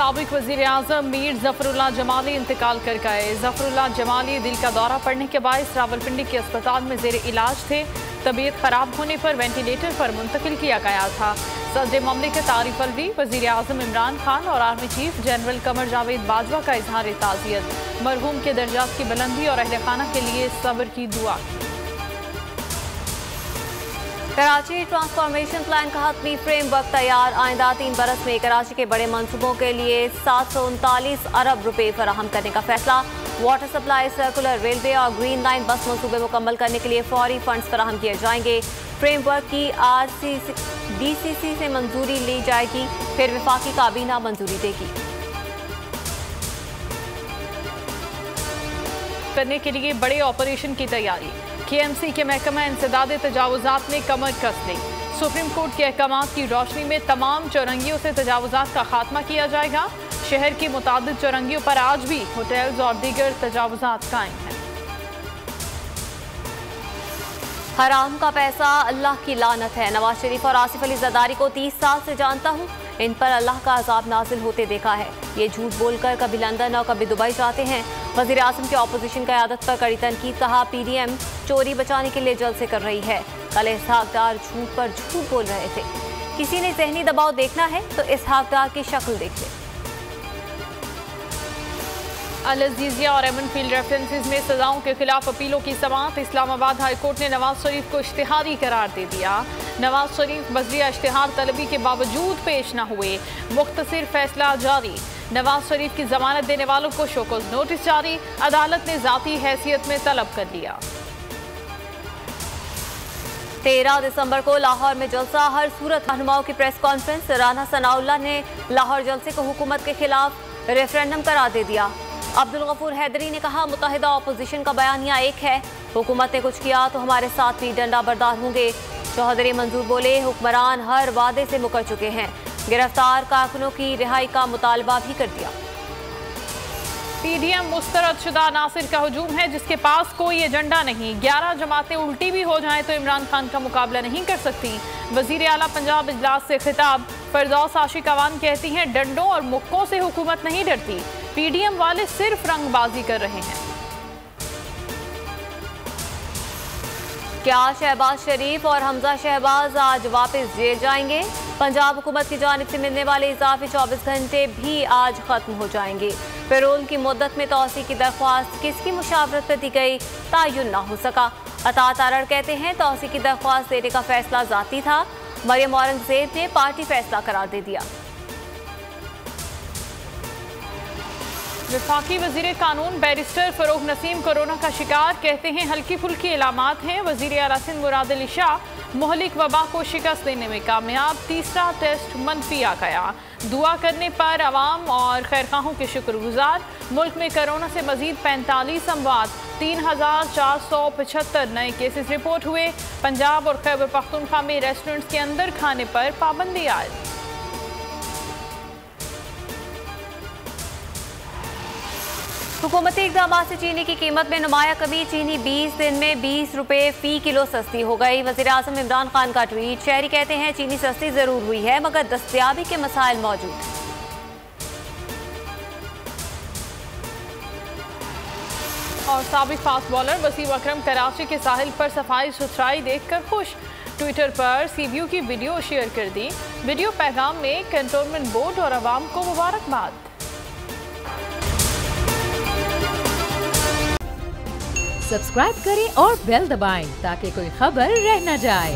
साबिक वजीर आजम मीर जफरुल्लाह जमाली इंतकाल कर गए। जफरुल्लाह जमाली दिल का दौरा पड़ने के बायस रावलपिंडी के अस्पताल में जेर इलाज थे। तबीयत खराब होने पर वेंटिलेटर पर मुंतकिल किया गया था। सदर ममलिकत आरिफ अलवी, वजीर आजम इमरान खान और army chief general Qamar Javed Bajwa का इजहार ताज़ियत। मरहूम के दर्जात की बुलंदी और अहल खाना के लिए सब्र की दुआ। कराची ट्रांसफॉर्मेशन प्लान का हतमी फ्रेमवर्क तैयार। आइंदा 3 बरस में कराची के बड़े मंसूबों के लिए 739 अरब रुपए फराहम करने का फैसला। वाटर सप्लाई, सर्कुलर रेलवे और ग्रीन लाइन बस मंसूबे मुकम्मल करने के लिए फौरी फंड्स फराहम किए जाएंगे। फ्रेमवर्क की आज DCC से मंजूरी ली जाएगी, फिर वफाकी काबीना मंजूरी देगी। करने के लिए बड़े ऑपरेशन की तैयारी। KMC के महकमा इंसदाद तजावुजात ने कमर कस ली। सुप्रीम कोर्ट के अहकामात की रोशनी में तमाम चौरंगियों से तजावुजात का खात्मा किया जाएगा। शहर की मुतादिद चौरंगियों पर आज भी होटल्स और दीगर तजावुजात कायम हैं। हराम का पैसा अल्लाह की लानत है। नवाज शरीफ और आसिफ अली जरदारी को 30 साल से जानता हूँ, इन पर अल्लाह का अजाब नाजिल होते देखा है। ये झूठ बोलकर कभी लंदन और कभी दुबई जाते हैं। वज़ीर आज़म की अपोजिशन क़यादत पर कड़ी तनकीद। कहा PDM चोरी बचाने के लिए जल्द से कर रही है। कल इसहाक डार झूठ पर झूठ बोल रहे थे। किसी ने ज़हनी दबाव देखना है तो इसहाक डार की शक्ल देख ले। अल अज़ीज़िया और एमन फील्ड रेफरेंसेस में सजाओं के खिलाफ अपीलों की समाअत। इस्लामाबाद हाई कोर्ट ने नवाज शरीफ को इश्तिहारी करार दे दिया। नवाज शरीफ बजरिया इश्तिहार तलबी के बावजूद पेश न हुए। मुख्तसर फैसला जारी। नवाज शरीफ की जमानत देने वालों को शोकॉज नोटिस जारी। अदालत ने जाती हैसियत में तलब कर लिया। 13 दिसंबर को लाहौर में जलसा। हर सूरत रहनुमाओं की प्रेस कॉन्फ्रेंस। राना सनाउल्लाह ने लाहौर जलसे को हुकूमत के खिलाफ रेफरेंडम करार दे दिया। अब्दुल गफूर हैदरी ने कहा मुत्तहिदा अपोजिशन का बयानिया एक है, हुकूमत ने कुछ किया तो हमारे साथ भी डंडा बरदार होंगे। चौधरी मंजूर बोले हुक्मरान हर वादे से मुकर चुके हैं। गिरफ्तार कारकुनों की रिहाई का मुतालबा भी कर दिया। PDM मुस्तरद शुदा नासिर का हुजूम है जिसके पास कोई एजेंडा नहीं। 11 जमातें उल्टी भी हो जाएं तो इमरान खान का मुकाबला नहीं कर सकती। वजीर आला पंजाब इजलास से खिताब। फरदौस आशिक अवान कहती हैं डंडों और मुक्कों से हुकूमत नहीं डरती। PDM वाले सिर्फ रंगबाजी कर रहे हैं। क्या शहबाज शरीफ और हमजा शहबाज आज वापस जेल जाएंगे? पंजाब हुकूमत की जानिब से मिलने वाले इजाफी 24 घंटे भी आज खत्म हो जाएंगे। पेरोल की मुद्दत में तौसी की दरख्वास्त किसकी मुशावरत पर दी गई, तायुन ना हो सका। अता तारड़ कहते हैं तौसी की दरख्वास्त देने का फैसला जाती था। मरियम औरंगजेब ने पार्टी फैसला करार दे दिया। वफाकी वजीर कानून बैरिस्टर फरोग नसीम कोरोना का शिकार। कहते हैं हल्की फुल्की इलामात हैं। वजीर आला सिंध मुराद अली शाह मोहलिक वबा को शिकस्त देने में कामयाब। तीसरा टेस्ट मनफी आ गया। दुआ करने पर अवाम और खैरखाहों के शुक्रगुजार। मुल्क में कोरोना से मजीद 45 अमवात, 3475 नए केसेस रिपोर्ट हुए। पंजाब और खैबर पख्तूनख्वा में रेस्टोरेंट्स के अंदर खाने पर पाबंदी आयद। हुकूमती इक़दाम से चीनी की कीमत में नुमाया कमी। चीनी 20 दिन में 20 रुपये फ़ी किलो सस्ती हो गई। वज़ीर आज़म इमरान खान का ट्वीट। शहरी कहते हैं चीनी सस्ती ज़रूर हुई है मगर दस्तयाबी के मसाइल मौजूद हैं। और साबिक फास्ट बॉलर वसीम अकरम कराची के साहिल पर सफाई सुथराई देखकर खुश। ट्विटर पर CBU की वीडियो शेयर कर दी। वीडियो पैगाम में कंटोनमेंट बोर्ड और अवाम को मुबारकबाद। सब्सक्राइब करें और बेल दबाएं ताकि कोई खबर रह न जाए।